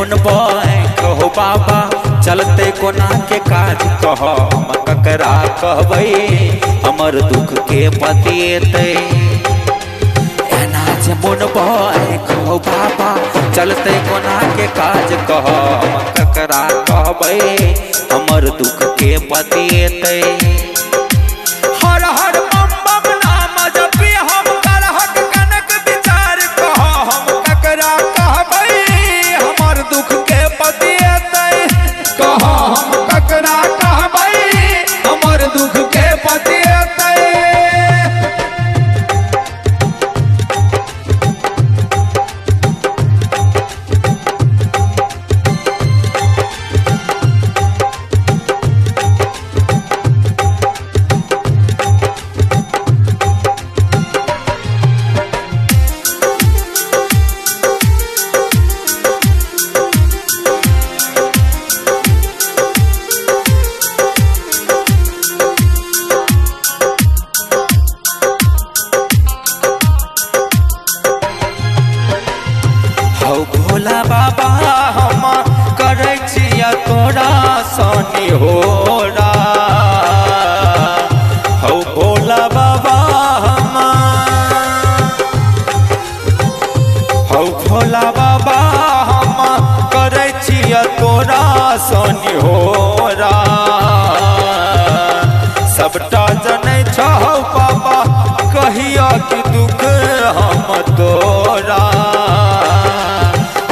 मुनबो कहो बाबा चलते कोना के काज कह हम ककरा कहबै हमर दुख के बतेतै। एना जे मुनबो कहो बाबा चलते कोना के काज कह हम ककरा कहबै हमर दुख के बतेतै। हर हर बम बम नाम जपी हम करहक कनक विचार कह हम ककरा कहबै हमर दुख के बतेतै। कह हम ककरा कहबै हमर दुख के बतेतै। भोला बाबा हम करै छिया तोरा सनी होरा। हौ भोला बाबा हम हौ भोला बाबा हम करै छिया तोरा सनी होरा। सबटा जनै छौ बाबा कहिया कि दुख हम तोरा।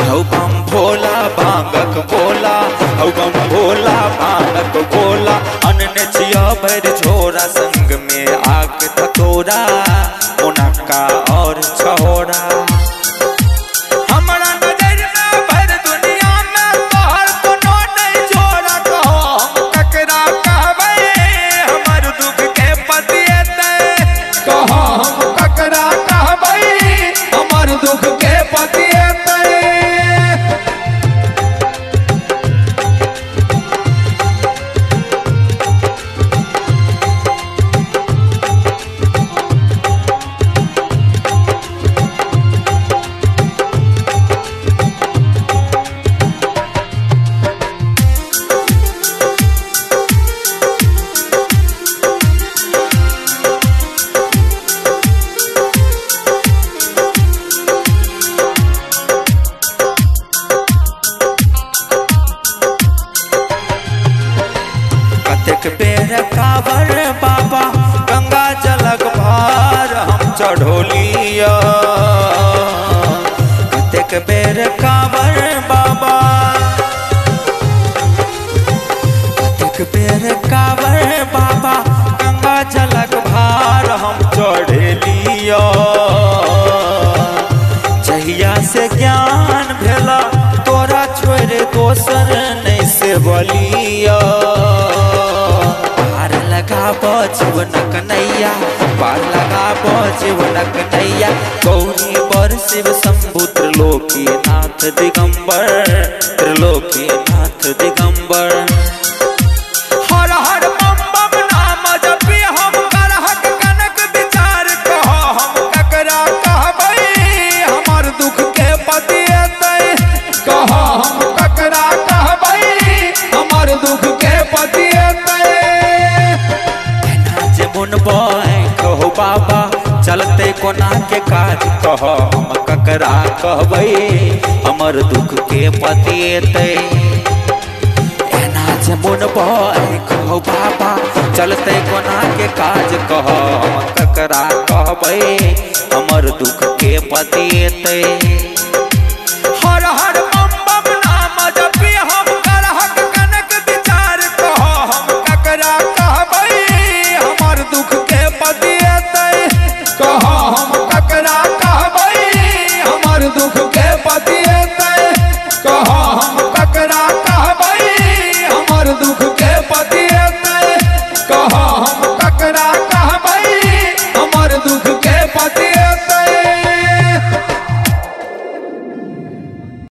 हौ बम भोला भांगक बोला हौ बम भोला भांगक बोला अनने छिया भर झोरा संग में आग तोरा मुनक्का और छोरा। हमरा नजर में भर दुनिया में तोहर कोनो नहीं छोरा। कहो हम ककरा कहबै हमर दुख के बतेतै। कह हम ककरा कहबै हमर दुख के बतेतै। कतेक बेर कांवर बाबा गंगा जलक भार हम चढ़ोलिया। कतेक बेर कांवर बाबा कतेक बेर कांवर बाबा गंगा जलक भार हम चढ़ेलिया। जहिया से ज्ञान भेला तोरा छोड़ दोसर नहीं से बलिया। पार लगाबो जीवनक नैया पार लगाबो जीवनक नैया। गौरी बर शिव शंभु त्रिलोकीनाथ दिगंबर त्रिलोकीनाथ दिगंबर। हर हर बम बम नाम जपी हम करहक कनक विचार कह हम ककरा कहबै हमर दुख के बतेतै। कह हम ककरा कहबै हमर दुख के बतेतै। एना जे मुनबो कहो बाबा चलते कोना के काज कह हम ककरा कहबै हमर दुख के बतेतै। एना जे मुनबो कहो बाबा चलते कोना के काज कह हम ककरा कहबै हमर दुख के बतेतै। हर हर बम बम नाम जपी हम करहक कनक विचार कह हम ककरा कहबै हमर दुख के बतेतै। कह हम ककरा कहबै हमर दुख के बतेतै। कह हम ककरा कहबै हमर दुख के बतेतै। कह